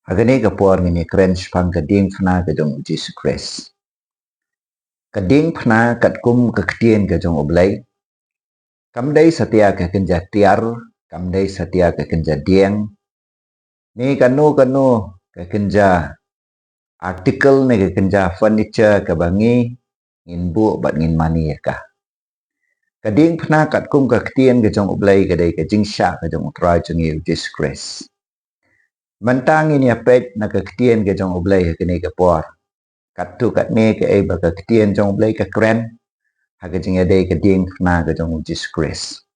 Agani kapor ngini kren spang kading phna ka jong Jesus Christ. Kading phna kat kum ka ktien ka jong oblai. Kamdai satia ka kenja tiar, kamdai satia ka kenja dieng. Ni kanu ka kenja artikel ni ka kenja furniture ka bangi ngin bu bat ngin mani ka. Kading phna kat kum ka ktien ka jong oblai ka dai ka jingsha ka jong utrai jong Jesus Christ. Mentang ini apet na ka ktien ka jong oblai ka ni ka por. Kat tu kat ne ka ba ka ktien jong oblai ka kren ha ka jing dai ka ding phna ka jong Jesus Christ.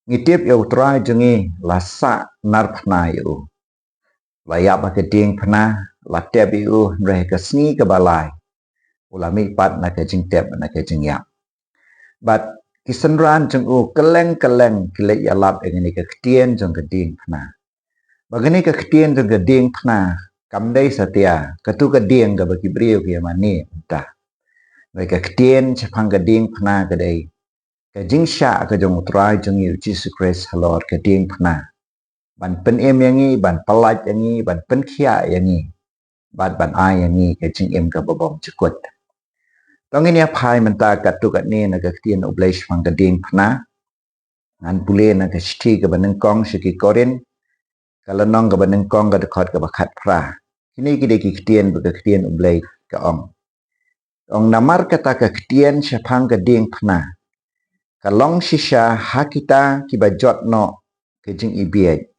Ngitip yo utrai jong lasa nar phna yo. Layap ka ding phna la tep yo re ka sni ka balai. Ulami pat na ka jing tep na ka jing yap. But kisenran jong keleng kile yalap ngini ka ktien jong ka ding phna. Bagani ka ktien jong ka ding phna kamdai satia katu ka ding ka bagi brio ki mani entah. Mereka ktien chapang ka ding phna ka dai ka jingsha ka jong utrai jong Jesus Christ halor ka ding phna. Ban pen em yangi ban palat yangi ban pen khia yangi ban ai yangi ka jing em ka babom chukut. Tong ini apai menta katu kat ni na ka ktien oblai chapang ka ding phna. Ngan pule na ka shti ka baneng kong shiki korin kalau nong ka baneng kong ka dekot ka bakat pra. Kini kide ki ktien ba ka ktien oblai ka ong. Ong namar kata ka ktien chapang ka ding phna. Kalong shisha hakita ki bajot no ke jing ibiet.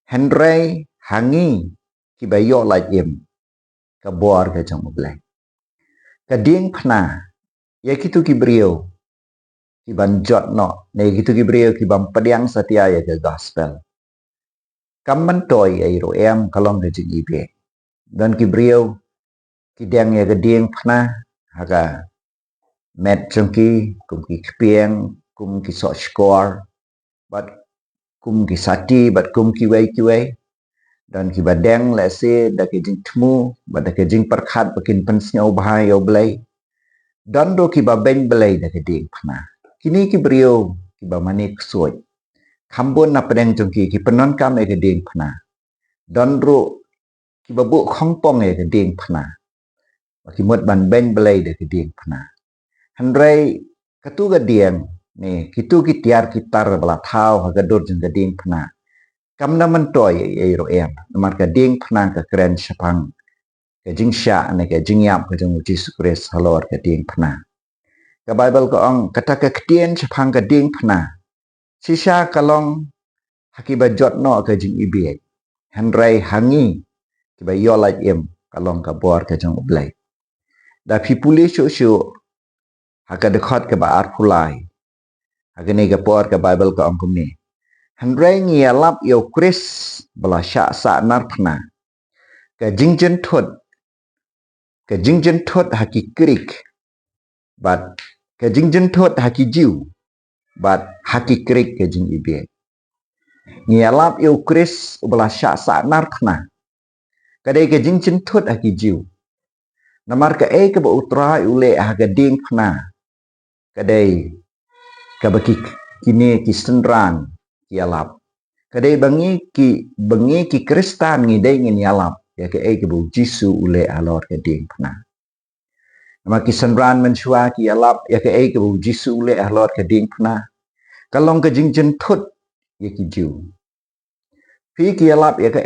Hendrai hangi ki bayo laj im ka bor ka jong oblai. Ka ding phna ya kitu ki brio ki ban jot no ne kitu ki brio ki bam pediang setia ya ke gospel. Kam mentoy ai ro em kalong ka jing ibiet. Dan ki brio ki deng ya ka ding phna haga met jongki kum ki kpieng kum ki so skor bat kum ki sati bat kum ki wei dan ki badeng la se da ki jing tmu bat da ki jing perkhat bakin pensnyau bahai yo blai dan do ki ba beng blai da ki ding phna kini ki brio ki ba mani ksoi khambon na pedeng jongki ki penon kam e ki ding phna dan ro ki ba bu khongpong e ki ding phna ki mot ban beng blai da ki ding phna Handrai katu ga dieng ni kitu ki tiar kitar bala thau ha ga dor jeng ga ding phna kam na man toy e ro em mar ka ding phna ka kren shapang ka jing sha ne ka jing yap ka jong Jesus Christ halor ka ding phna ka Bible ko ong kata ka ktien shapang ka ding phna sisha kalong haki ba jot no ka jing ibe Handrai hangi ki ba yo laj em kalong ka bor ka jong oblai da pi puli shu haka dekot ke baar pulai. Haka ni ke por ke Bible ke angkum ni. Handrai ngialap yo Chris bala syak sak nar phna. Ke jingjen thot haki krik. Bat ke jingjen thot haki jiu. Bat haki krik ke jing ibe. Ngialap yo Chris bala syak sak nar phna. Kadai ke jingjen thot haki jiu. Namar ke ke ba utrai ule haka ding phna. Kadai kabaki kini ki senran ki alap kadai bangi ki kristan ngi dai ngin alap ya ke ke bu jisu ule alor ke ding phna ma ki senran menshua ki alap ya ke bu jisu ule alor ke ding phna kalong ke jingjen thut ya ki jiu pi ki alap ya ke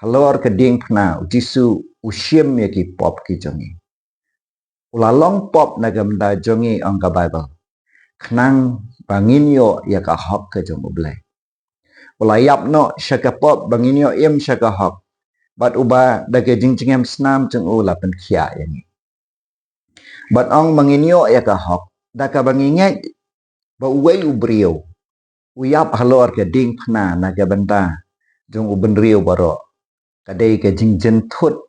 halor ke ding phna jisu ushim ya ki pop ki jongi ulalong pop na gamda jongi ong ka Bible Knang banginyo ya ka hok ke jong oblai. Ulayap no syaka pop banginyo im syaka hok. Bat uba dage jing snam jeng ula pen khia yani. Bat ong banginyo ya ka hok. Daka banginget ba uwei ubrio. Uyap halor ke ding phna na ke benta jong ubenrio baro. Kadai ke jing thut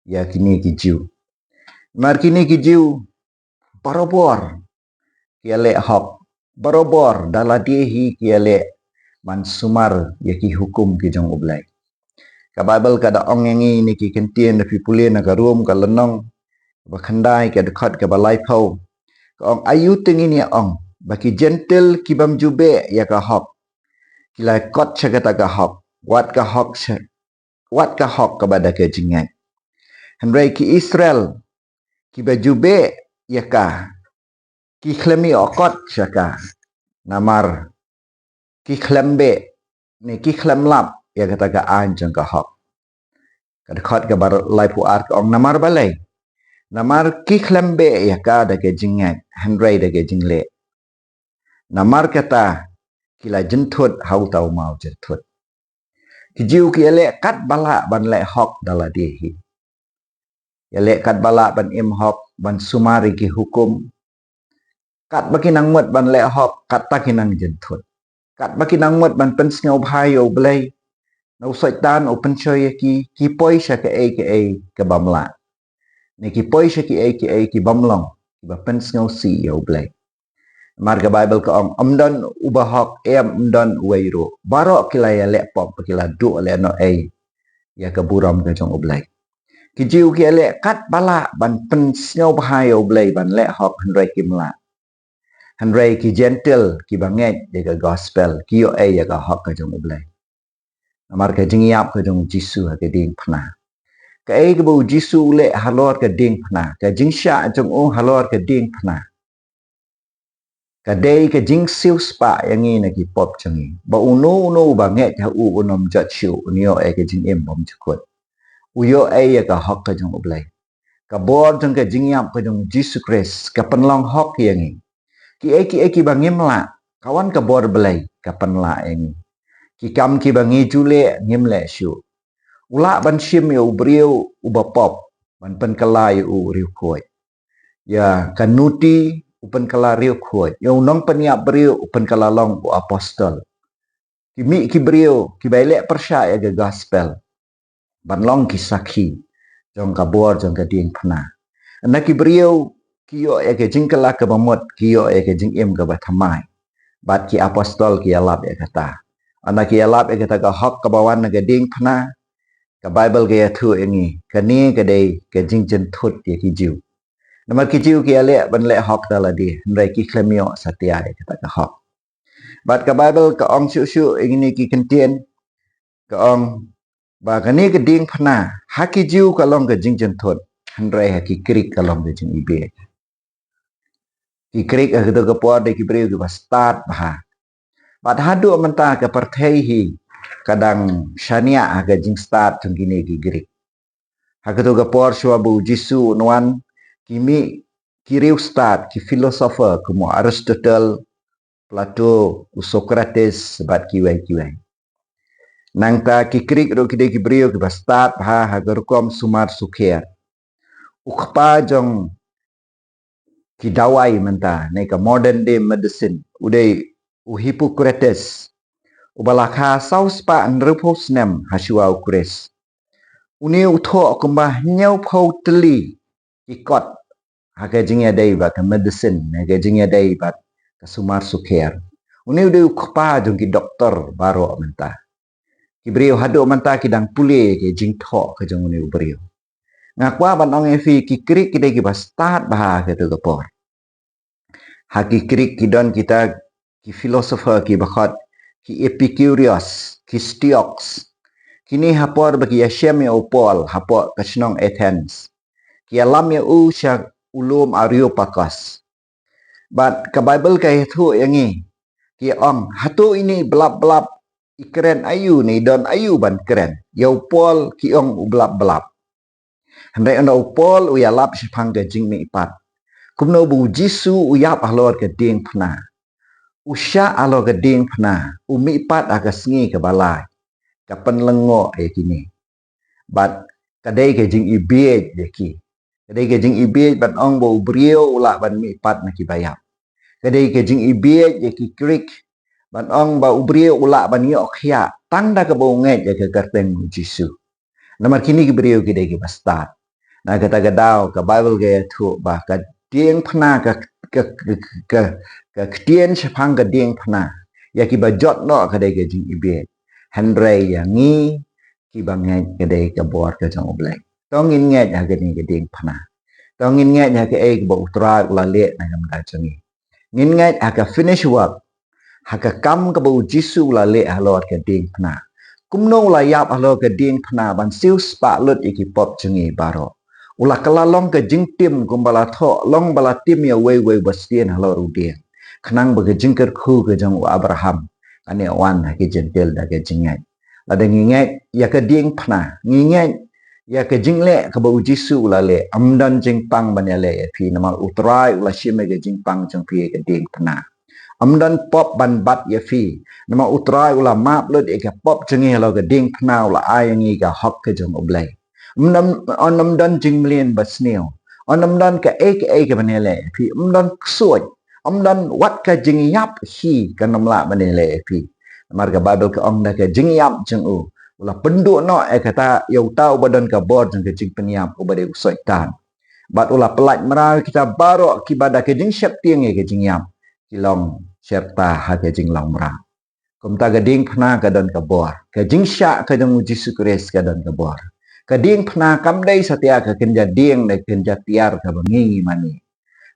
ya kini ki jiu. Mar kini ki jiu barobor. Kiale hok barobor daladehi kiale man sumar yaki hukum ki jong oblai ka Bible ka da ong yangi ni ki kentien da pipule na ka room ka lenong ba khandai ka dekhat ka balai phau ka ong ayu tingi ni ong ba ki gentle ki bam jube ya ka hok kilai kot chagata ka hok wat ka hok wat ka hok kepada ke jingat. Henry ki Israel ki bajube yaka ki klemi okot syaka namar ki klembe ni ki klemlap ya kata ka anjang ka hok. Kadkhot ka bar lai puar ka ong namar balai. Namar ki klembe yaka da ke jingat Henry da ke jingle. Namar kata kila jentut hau tau mau jentut. Kijiu ki ele kat bala ban le hok dala dehi. Ele kat bala ban im hok ban sumari ki hukum. Kat baki nang mut ban le hok kat ta ki nang jentut. Kat baki nang mut ban pen ngau bhai o blai. Nau saitan o pen choy ki poi sha ke ke bamla. Ni ki poi sha ki ki bamlong. Ki ba pen ngau si o blai. Marga Bible ka ong amdan ubahok amdan uwairo. Barok kila ya le pop kila du le no ya ka buram ka jong oblai. Kijiu ki le kat bala ban pen ngau bhai oblai ban le hok Henry kimla. Henry ki gentle ki banget ya ka gospel ki yo ya ka hok ka jong oblai. Amar ka jingiap ka jong Jisu ha ka ding phna. Ka ka bu Jisu le halor ka ding phna. Ka jingsha jong o halor ka ding phna. Kadai ke jing siu spa yang ni nak pop changi ba unu banget ha u unom jat siu unio ke jing em bom chukut uyo ya ka hok ka jong oblai ka bor jong ka jing yap ka jong Jesus Christ ka penlong hok yang ni ki bangim la kawan ka bor belai ka penla yang ni ki kam ki bangi jule ngim le siu ula ban sim yo brio u ba pop ban pen kalai u riu koi ya kanuti upen kala riu kuat. Yang nong peniap beriu upen kala long bu apostol. Kimi ki beriu ki bailek percaya ke gospel. Ban long ki sakhi. Jong kabor jong kading pena. Anak ki beriu ki yo ke jingkala ke bamot ki yo ke jing im ke bathamai. Bat ki apostol ki alap kata. Anak ki alap kata ka hok ke bawan ke ding pena. Ke Bible ke tu ini. Kani ke dei ke jing jentut ki jiu. Nama kijiu ki ale ban le hok dala di ndai ki klemio satia kata ka hok. Bat ka Bible ka ong syu ingini ki kentien ka ong ba kani ke ding phna haki jiu ka long ka jingjen thot ndai haki krik ka long ka jing ibe. Ki krik ka to ka por de ki breu ki ba start ba. Bat hadu menta ka parthei hi kadang shania aga jing start tungini ki krik. Hakato ka por shwa bu Jisu nuan kimi kiriu start ki filosofer como Aristotle, Plato, Socrates sebat kiwai. Nang ta ki krik ro ki brio ki start ha gerkom sumar sukher. Ukpa jong ki dawai menta neka modern day medicine udai Hippocrates ubalakha sauspa nrupos nem hashua ukres. Uni utho kumbah nyau phau teli ikot haka jingya dai ba ka medicine haka jingya dai ba ka sumar sukher uni udah ukpa jong ki doktor baro menta ki brio hado menta ki dang pule ke jing tho ka jong uni brio ngakwa ban ong efi ki krik ki dai ki ba start ba ka to por haki krik ki don kita ki philosopher ki bakhat ki Epicurus ki Stoics kini hapor bagi Yashem ya upol hapor ka snong Athens ki alam ya u syak ulum Areopagus. But ke Bible ka itu yang ni. Ki ong hatu ini belap-belap ikren ayu ni don ayu ban keren. Ya upol ki ong belap-belap. Hendai anda upol uyalap sipang ke jing ni ipat. Kumno bu Jisu uyap alor ke ding pena. Usya alor ke ding pena. Umi ipat aga sengi ke balai. Kapan lengo kini. But kadai ke jing ibiet je ki. Kadai ke jing ibiet ban ong bo brio ula ban mi pat na kibayap. Kadai ke jing ibiet je ki krik ban ong ba brio ula ban yo khia tanda ke bo nget je ke karteng Jisu. Namar kini ki brio ki dai ki bastat. Na kata gadau ke Bible ke tu ba ka ding phna ka ktien sepang ka ding phna. Ya ki ba jot no kadai ke jing ibiet. Henry yang ni ki banget kadai ke bor ke jong oblek. Tongin nget ha gani geding phana. Tongin nget ha ke ek bo utra ula le na ngam da changi. Ngin nget ha ka finish work. Ha ka kam ka bo Jisu ula le ha lor ke ding phana. kumno layap alo ke ding phna ban siu spa lut iki pop jungi baro ula kala long ke jing tim kumbala tho long bala tim ya wei bastien halo rudien khnang ba ke jingker khu ke jong Abraham ane wan ke jentel da ke jingai ada ngingai ya ke ding phna ngingai ya ke jingle ke bau jisu ula le amdan jing pang ban ya le phi nama utrai ula shime ke jing pang jong phi ke ding phna amdan pop ban bat ya fi nama utrai ula map lut eka pop jengi lo ke ding phna ula ayangi ga hok ke jong oblai onam dan jing mlien basneo onam dan ke ke banele fi dan suoj dan wat ka jing yap hi kanam la banele fi marga babel ke ong da ke jing yap jeng u ula penduk no kata yau tau badan ka bor jeng ke jing penyap ubade usoitan bat ula pelat meral kita barok kibada ke jing syap tieng ke jing yap kilong serta ha ke jing long mera kumta gading phna ka don ka bor ka jing sya ka jong Yesus Kristus ka don ka bor ka ding phna kam dai satia ka kenja ding ne kenja tiar ka bangi mani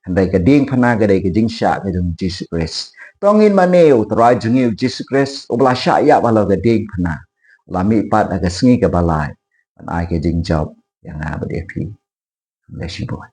handai ka ding phna ka dai ka jing sya ka jong Yesus Kristus tongin maneu trai jungi Yesus Kristus ubla sya ya balo ka ding phna lami pat ka sngi ka balai an ai ka jing job yang abade pi bless you boy